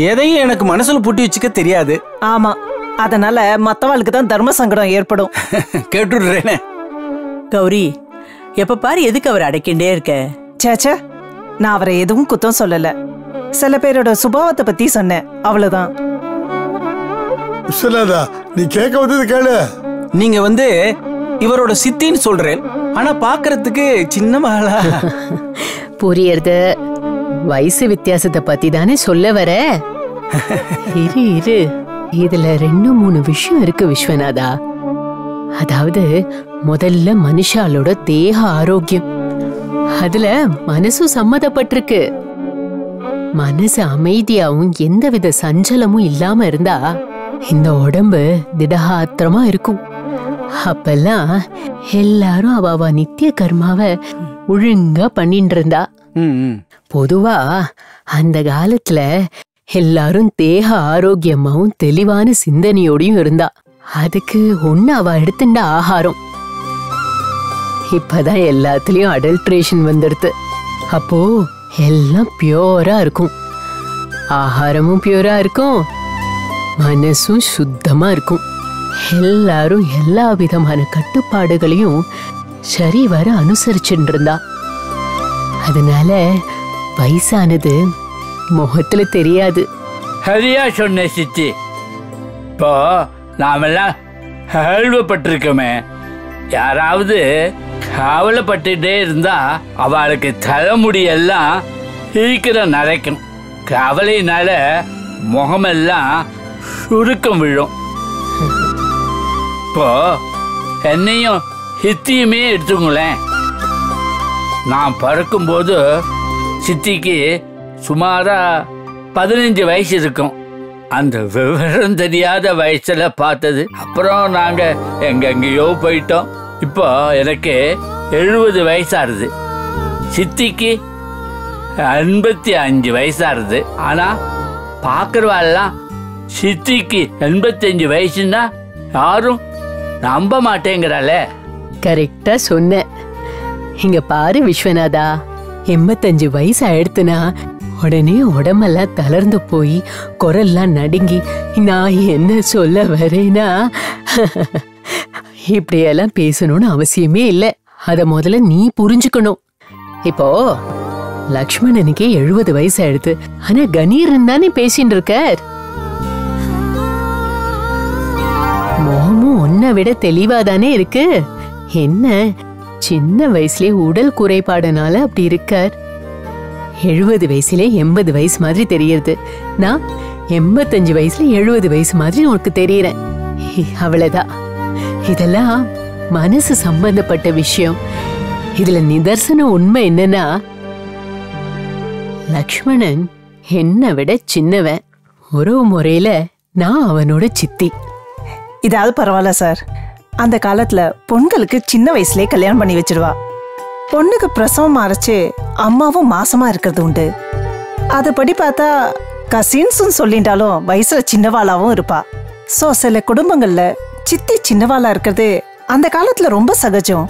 எதையும் எனக்கு மனசுல பூட்டி வச்சுக்க தெரியாது. ஆமா, அதனால மத்தவாளுக்கு தான் தர்ம சங்கடம் ஏற்படும். கேட்டுடுறேனே. கௌரி, எப்ப பாரு எதுக்கு அவர் அடைக்கின்றே இருக்க? சேச்சே, நான் அவரை எதுவும் குத்தம் சொல்லல. சில பேரோட சுபாவத்தை பத்தி சொன்னேன், அவ்வளவுதான். விஸ்வநாதா, நீ கேட்க வந்தது கேளு. நீங்க இவரோட சித்தின்னு சொல்றேன், ஆனா பாக்குறதுக்கு சின்ன மகளா. புரியறது. வயசு வித்தியாசத்தை பத்தி தானே சொல்ல வர. இரு இரு, இதுல 2-3 விஷயம் இருக்கு விஸ்வநாதா. அதாவது முதல்ல மனுஷாலோட தேக ஆரோக்கியம், அதுல மனசு சம்மதப்பட்டிருக்கு. மனசு அமைதியாவும் எந்தவித சஞ்சலமும் இல்லாம இருந்தா இந்த உடம்பு திடகாத்திரமா இருக்கும். அப்பெல்லாம் எல்லாரும் அவ நித்திய கர்மாவை ஒழுங்கா பண்ணிட்டு இருந்தா. பொதுவா அந்த காலத்துல எல்லாரும் தேக ஆரோக்கியமாவும் தெளிவான சிந்தனையோடையும் இருந்தா. அதுக்கு ஒண்ணு அவ எடுத்துட்ட ஆகாரம். இப்பதான் எல்லாத்துலயும் அடல்ட்ரேஷன் வந்துடுது. அப்போ எல்லாம் பியூரா இருக்கும். ஆகாரமும் பியூரா இருக்கும், மனசும் சுத்தமா இருக்கும். எல்லாரும் எல்லா விதமான கட்டுப்பாடுகளையும் சரிவர அனுசரிச்சுட்டு இருந்தா. அதனால வயசானது முகத்துல தெரியாது. சரியா சொன்ன சித்தி. இப்போ நாமெல்லாம் கேள்விப்பட்டிருக்கோமே, யாராவது கவலைப்பட்டுட்டே இருந்தா அவளுக்கு தலைமுடியெல்லாம் சீக்கிரம் நரைக்கும். கவலையினால முகமெல்லாம் சுருக்கம் விழும். இப்போ என்னையும் சித்தியுமே எடுத்துங்களேன். நான் பறக்கும்போது சித்திக்கு சுமாரா 15 வயசு இருக்கும். அந்த விவரம் தெரியாத வயசுல பார்த்தது. அப்புறம் நாங்க எங்கெங்கயோ போயிட்டோம். இப்போ எனக்கு 70 வயசாருது. சித்திக்கு 85 வயசாருது. ஆனா பாக்குறவாள்லாம் சித்திக்கு 85 வயசுன்னா யாரும் நம்ப மாட்டேங்கிறாள. கரெக்டா சொன்ன. இங்க பாரு விஸ்வநாதா, 85 வயசு ஆயிடுத்துனா உடனே உடம்பெல்லாம் தளர்ந்து போய் குரல்லாம் நடுங்கி நான் என்ன சொல்ல வரேனா இப்படியெல்லாம் பேசணும்னு அவசியமே இல்லை. அத முதல்ல நீ புரிஞ்சுக்கணும். இப்போ லக்ஷ்மணனுக்கே 70 வயசு ஆயிடுது, ஆனா கணீரன் தானே பேசிட்டு இருக்கார். முகமும் உன்னை விட தெளிவாதானே இருக்கு. என்ன சின்ன வயசுலயே உடல் குறைபாடுனால அப்படி இருக்கார். 70 வயசுல 80 வயசு மாதிரி தெரியறது. நான் 85 வயசுல 70 வயசு மாதிரி உனக்கு தெரியறேன். அவ்வளவுதான். இதெல்லாம் மனசு சம்பந்தப்பட்ட விஷயம். இதுல நிதர்சன உண்மை என்னன்னா, லக்ஷ்மணன் என்னை விட சின்னவன். உறவு முறையில நான் அவனோட சித்தி. இதாவது பரவாயில்ல சார். அந்த காலத்துல பொண்களுக்கு சின்ன வயசுலயே கல்யாணம் பண்ணி வச்சிருவா. பொண்ணுக்கு பிரசவம் ஆரச்சு அம்மாவும் மாசமா இருக்கிறது உண்டு. அதுபடி பார்த்தா கசின்ஸ் சொல்லிட்டாலும் வயசுல சின்னவாளாவும் இருப்பா. சோ சில குடும்பங்கள்ல சித்தி சின்னவாளா இருக்கிறது அந்த காலத்துல ரொம்ப சகஜம்.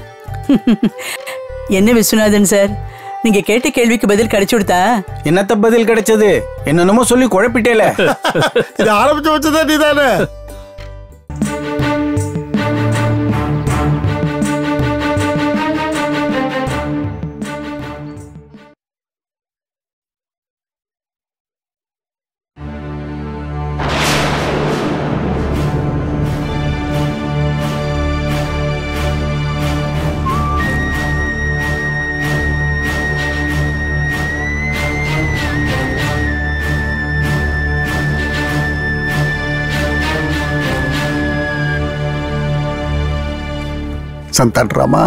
என்ன விஸ்வநாதன் சார், நீங்க கேட்ட கேள்விக்கு பதில் கிடைச்சு கொடுத்தா? என்னத்த பதில் கிடைச்சது? என்னென்னமோ சொல்லி குழப்பிட்டேல. இது ஆரம்பிச்சு வச்சதா நீதானே? संतान रामा,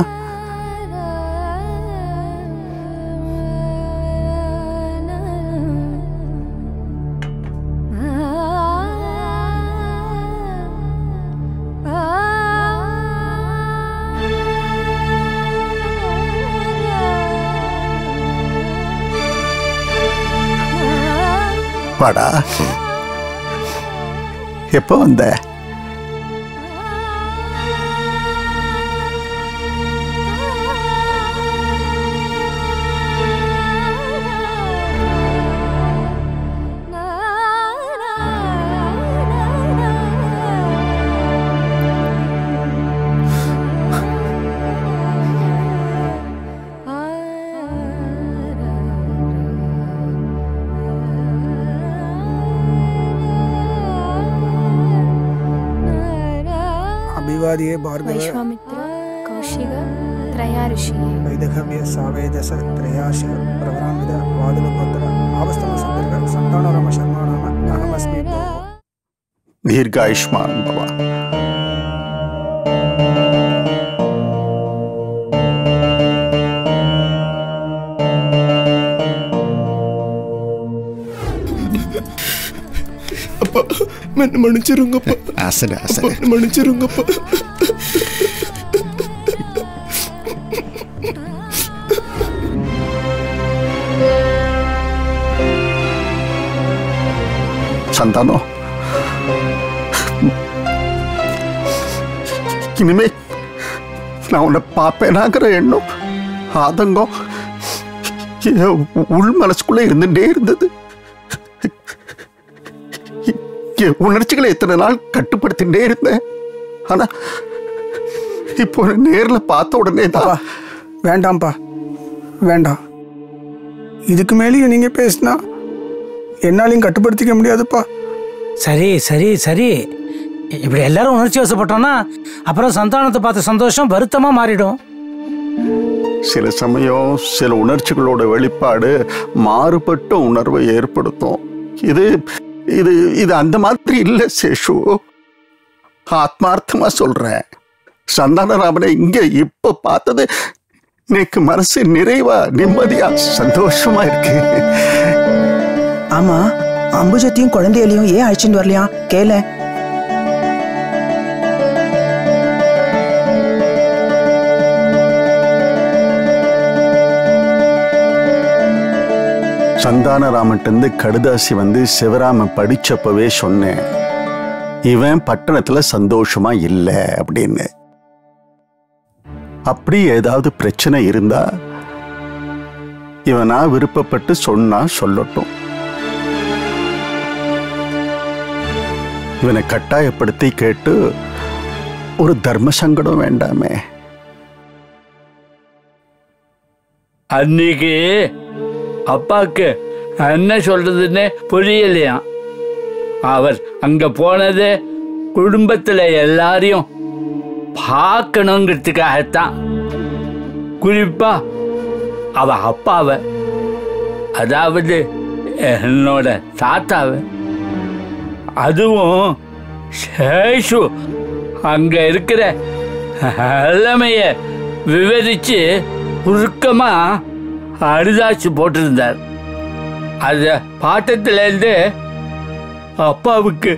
वाड़ा எப்போ வந்த? विवादिये भार्गव वैश्वामित्र कौशिक त्रयाऋषि वैदघम्य सावेदस त्रयाश प्रवरामिद वादुलगोत्र आवस्तम संदर्भ संतानराम शर्मा नाम अहमस्मि दीर्घायुष्मान भव मैंने मणिचिरुंगप्पा आसने मणिचिरुंगप्पा संतानो इनिमे நான் உன்னை பார்ப்பேனாங்கிற எண்ணம் ஆதங்கம் உள் மனசுக்குள்ள இருந்துட்டே இருந்தது. உணர்ச்சிகளை எத்தனை நாள் கட்டுப்படுத்திட்டே இருந்தேன். ஆனா இப்போ நேர்ல பார்த்த உடனே தான் வேண்டாம்ப்பா வேண்டாம். இதுக்கு மேலேயும் நீங்க பேசினா என்னாலையும் கட்டுப்படுத்திக்க முடியாதுப்பா. சரி சரி சரி, இப்படி எல்லாரும் உணர்ச்சி வசப்பட்டோம்னா அப்புறம் சந்தானத்தை பார்த்த சந்தோஷம் வருத்தமா மாறிடும். சில சமயம் சில உணர்ச்சிகளோட வெளிப்பாடு மாறுபட்ட உணர்வை ஏற்படுத்தும். இது இது இது அந்த மாதிரி இல்ல சேஷு. ஆத்மார்த்தமா சொல்றேன். சந்தானராமனை இங்க இப்ப பார்த்தது எனக்கு மனசு நிறைவா நிம்மதியா சந்தோஷமா இருக்கு. ஆமா, அம்புஜத்தையும் குழந்தைகளையும் ஏன் அழைச்சிட்டு வரலையா கேள. சந்தானராமன்ட்டு கடுதாசி வந்து சிவராமன் படிச்சப்பவே சொன்னேன், இவன் பட்டணத்துல சந்தோஷமா இல்லை அப்படின்னு. அப்படி ஏதாவது பிரச்சனை இருந்தா இவனா விருப்பப்பட்டு சொன்னா சொல்லட்டும். இவனை கட்டாயப்படுத்தி கேட்டு ஒரு தர்ம சங்கடம் வேண்டாமே. அன்னைக்கு அப்பாக்கு என்ன சொல்றதுன்னு புரியலையா. அவர் அங்க போனது குடும்பத்துல எல்லாரையும் பார்க்கணுங்கிறதுக்காகத்தான். குறிப்பா அவ அப்பாவை, அதாவது என்னோட தாத்தாவை. அதுவும் சேஷு அங்க இருக்கிற எல்லாமைய விவரிச்சு உருக்கமா அரிதாச்சு போட்டிருந்தார். அத பாட்டத்திலேருந்து அப்பாவுக்கு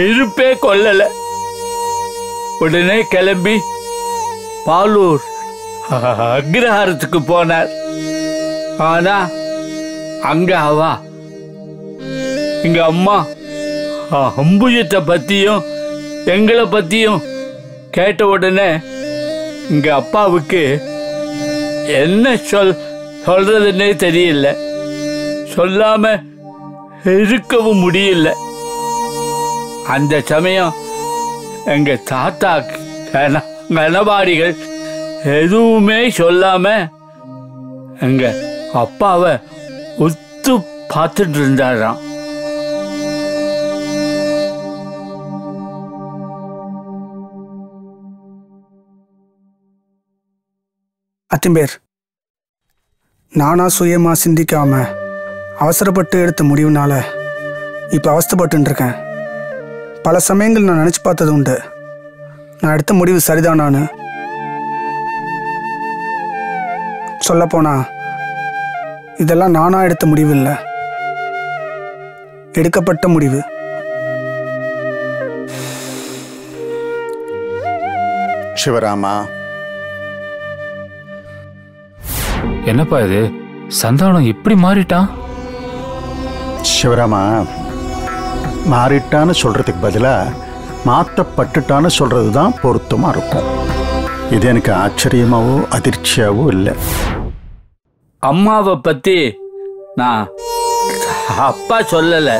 இருப்பே கொள்ளல. உடனே கிளம்பி பாலூர் அக்ரஹாரத்துக்கு போனார். ஆனா அங்க அவா எங்க அம்மா அம்புஜத்தை பத்தியும் எங்களை பத்தியும் கேட்ட உடனே எங்க அப்பாவுக்கு என்ன சொல்றதுன்னே தெரியல. சொல்லாம இருக்கவும் முடியல. அந்த சமயம் எங்க தாத்தா கணவாடிகள் எதுவுமே சொல்லாம எங்க அப்பாவை உத்து பார்த்துட்டு இருந்தாராம். அத்திம்பேர், நானா சுயமா சிந்திக்காம அவசரப்பட்டு எடுத்த முடிவுனால இப்போ அவஸ்தைப்பட்டு இருக்கேன். பல சமயங்கள் நான் நினச்சி பார்த்தது உண்டு, நான் எடுத்த முடிவு சரிதானான்னு. சொல்லப்போனா இதெல்லாம் நானா எடுத்த முடிவு இல்லை, எடுக்கப்பட்ட முடிவு. சிவராமா, என்னப்பா இது, சந்தானம் எப்படி மாறிட்டான்? சிவராமா, மாறிட்டான்னு சொல்றதுக்கு பதிலா மாற்றப்பட்டுட்டான்னு சொல்றது தான் பொருத்தமா இருக்கும். இது எனக்கு ஆச்சரியமாவோ அதிர்ச்சியாவோ இல்லை. அம்மாவை பத்தி நான் அப்பா சொல்லல.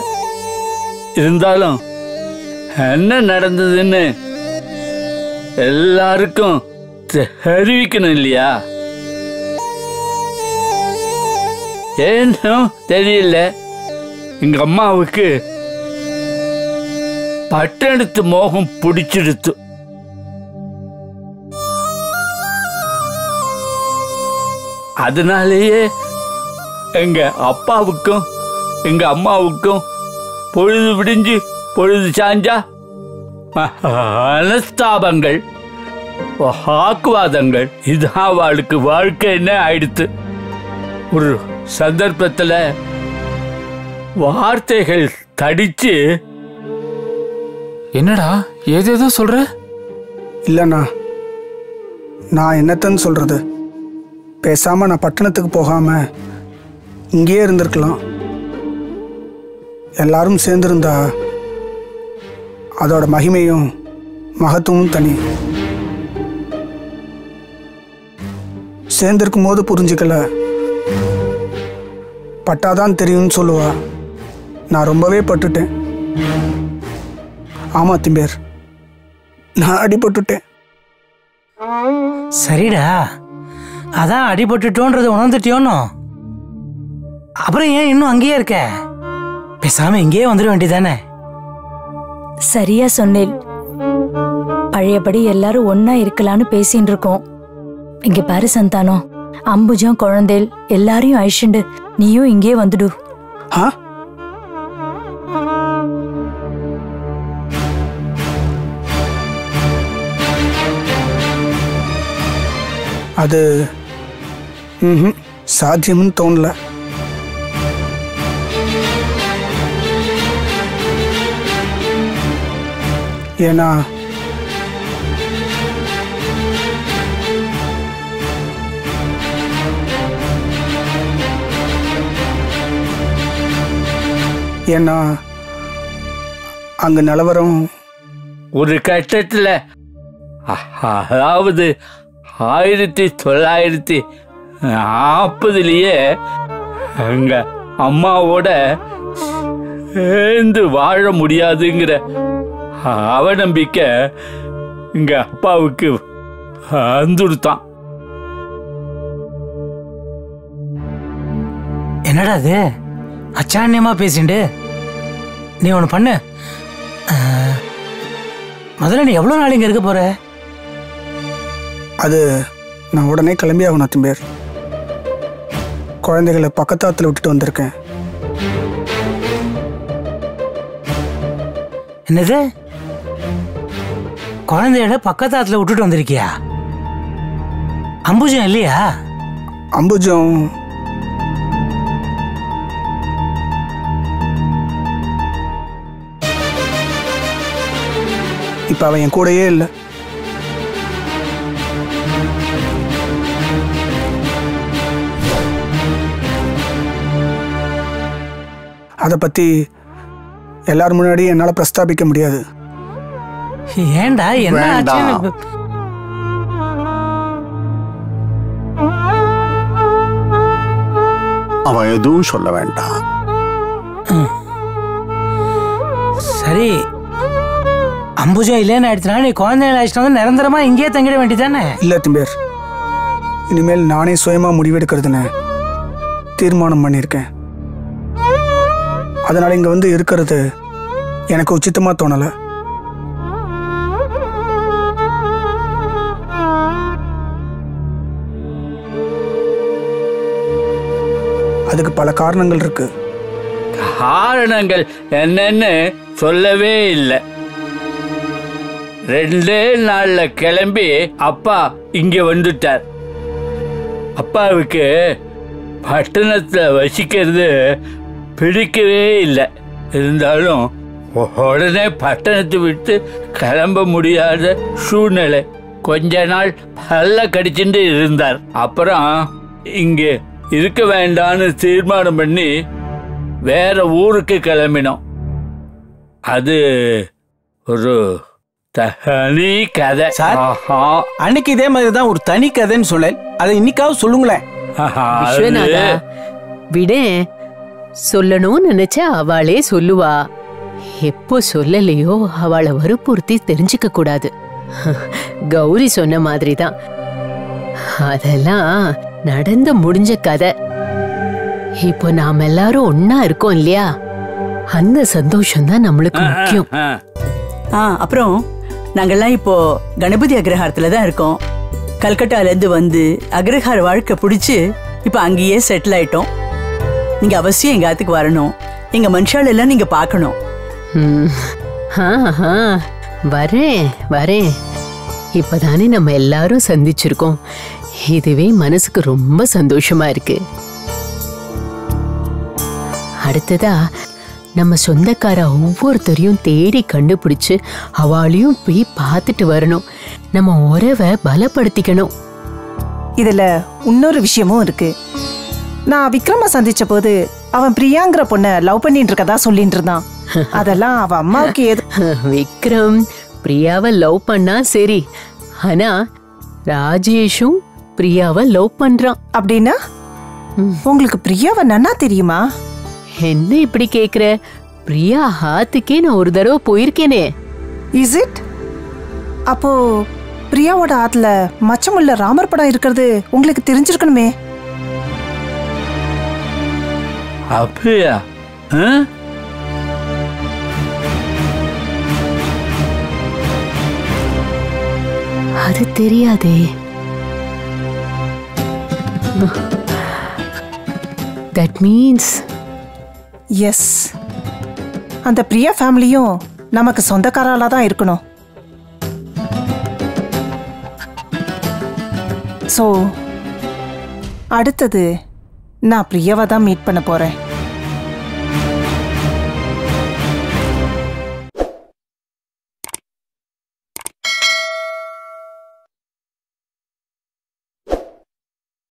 இருந்தாலும் என்ன நடந்ததுன்னு எல்லாருக்கும் தெரிவிக்கணும் இல்லையா? ஏன்னும் தெரியல, எங்க அம்மாவுக்கு பட்டணத்து மோகம் பிடிச்சிடுத்து. அதனாலேயே எங்க அப்பாவுக்கும் எங்க அம்மாவுக்கும் பொழுது விடிஞ்சு பொழுது சாஞ்சா மனஸ்தாபங்கள், வாக்குவாதங்கள், இதுதான் அவளுக்கு வாழ்க்கை என்ன ஆயிடுத்து. ஒரு சந்தர்ப்பத்துல வார்த்தைகள் தடிச்சு. என்னடா ஏதேதோ சொல்ற? இல்லைண்ணா, நான் என்னத்தன்னு சொல்றது? பேசாம நான் பட்டணத்துக்கு போகாம இங்கேயே இருந்திருக்கலாம். எல்லாரும் சேர்ந்திருந்தா அதோட மகிமையும் மகத்துவமும் தனி. சேர்ந்திருக்கும் போது புரிஞ்சுக்கல, பட்டாதான் தெரியும்னு சொல்லுவா. நான் ரொம்பவே பட்டுட்டேன். ஆமா திம்பேர், நான் அடிபட்டுட்டேன். சரிடா, அதான் அடிபட்டுட்டோன்றதை உணர்ந்துட்டியோன்னு அப்புறம் ஏன் இன்னும் அங்கேயே இருக்க? பேசாம இங்கேயே வந்துட வேண்டியதானே? சரியா சொன்னேன். பழையபடி எல்லாரும் ஒன்னா இருக்கலான்னு பேசின்னு இருக்கோம். இங்க பாரு சந்தானம், அம்புஜம் குழந்தைகள் எல்லாரையும் அழிச்சுண்டு நீயும் இங்கே வந்துடு. அது சாத்தியம்னு தோணல. ஏன்னா அங்க நிலவரம் ஒரு கட்டத்துல, அதாவது 1940 அங்க அம்மாவோட சேர்ந்து வாழ முடியாதுங்கிற அவநம்பிக்கை இங்க அப்பாவுக்கு வந்துடுத்தான். என்னடா அது அச்சான்யமா பேசிண்டு? நீ ஒன்று பண்ணு, முதல்ல நீ எவ்வளோ நாள் இங்கே இருக்க போற? அது நான் உடனே கிளம்பி ஆகணும் திம்பேர். குழந்தைகளை பக்கத்தாத்துல விட்டுட்டு வந்திருக்கேன். என்னது, குழந்தையோட பக்கத்தாத்துல விட்டுட்டு வந்திருக்கியா? அம்புஜம் இல்லையா? அம்புஜம் இப்ப அவன் என் கூடயே இல்லை. அதை பத்தி எல்லாரும் முன்னாடி என்னால பிரஸ்தாபிக்க முடியாது. ஏண்டா, என்ன ஆச்சு? அவன் எதுவும் சொல்ல வேண்டாம். சரி, அம்புஜம் இல்லைன்னு ஆயிடுச்சுனா நீ குழந்தைகள் ஆயிடுச்சுனா வந்து நிரந்தரமா இங்கேயே தங்கிட வேண்டியதானே? இல்ல திம்பேர், இனிமேல் நானே சுயமா முடிவெடுக்கிறதுன்னு தீர்மானம் பண்ணியிருக்கேன். அதனால இங்க வந்து இருக்கிறது எனக்கு உச்சிதமா தோணல. அதுக்கு பல காரணங்கள் இருக்கு. காரணங்கள் என்னன்னு சொல்லவே இல்லை. 2 நாள்ல கிளம்பி அப்பா இங்க வந்துட்டார். அப்பாவுக்கு பட்டணத்துல வசிக்கிறது பிடிக்கவே இல்லை. இருந்தாலும் உடனே பட்டணத்தை விட்டு கிளம்ப முடியாத சூழ்நிலை. கொஞ்ச நாள் பல்ல கடிச்சுட்டு இருந்தார். அப்புறம் இங்கே இருக்க வேண்டான்னு தீர்மானம் பண்ணி வேற ஊருக்கு கிளம்பினோம். அது ஒரு தனி கதை. அன்னைக்கு இதே மாதிரிதான் ஒரு தனி கதைன்னு சொன்னேன். அதை இன்னைக்காவது சொல்லுங்களேன். விஸ்வநாதா, விட சொல்லணும்னு நினைச்ச அவளே சொல்லுவா. எப்போ சொல்லலையோ அவளை வற்புறுத்தி தெரிஞ்சுக்க கூடாது. கௌரி சொன்ன மாதிரிதான் அதெல்லாம் நடந்து முடிஞ்ச கதை. இப்போ நாம எல்லாரும் ஒன்னா இருக்கோம் இல்லையா? அந்த சந்தோஷம் தான் நம்மளுக்கு முக்கியம். அப்புறம் நாங்கெல்லாம் இப்போ கணபதி அக்ரஹாரத்துல தான் இருக்கோம். கல்கட்டால இருந்து வந்து அக்ரஹார வாழ்க்கை பிடிச்சு இப்ப அங்கேயே செட்டில் ஆயிட்டோம். நீங்க அவசியம் எங்க ஆத்துக்கு வரணும். எங்க மனுஷால் எல்லாம் நீங்க பார்க்கணும். வரேன் வரேன். இப்பதானே நம்ம எல்லாரும் சந்திச்சிருக்கோம். இதுவே மனசுக்கு ரொம்ப சந்தோஷமா இருக்கு. அடுத்ததா நம்ம சொந்தக்கார ஒவ்வொருத்தரையும் தேடி கண்டுபிடிச்சு அவளையும் போய் பார்த்துட்டு வரணும். நம்ம உறவை பலப்படுத்திக்கணும். இதுல இன்னொரு விஷயமும் இருக்கு. நான் விக்ரம சந்திச்ச போது அவன் பிரியாங்கிற பொண்ண லவ் பண்ணிட்டு இருக்கதா சொல்லிட்டு இருந்தான். அதெல்லாம் அவ அம்மாவுக்கு விக்ரம் பிரியாவை லவ் பண்ணா சரி, ஆனா ராஜேஷும் பிரியாவை லவ் பண்றான். அப்படின்னா உங்களுக்கு பிரியாவை நன்னா தெரியுமா? என்ன இப்படி கேக்குற? பிரியா ஹாத்துக்கே நான் ஒரு தடவை போயிருக்கேனே. Is it? அப்போ பிரியாவோட ஆத்துல மச்சமுள்ள ராமர் படம் இருக்கிறது உங்களுக்கு தெரிஞ்சிருக்கணுமே. அப்படியா? அது தெரியாதே. தட் மீன்ஸ் எஸ், அந்த பிரியா ஃபேமிலியும் நமக்கு சொந்தக்காரால தான் இருக்கணும். ஸோ அடுத்தது நான் பிரியாவை தான் மீட் பண்ண போறேன்.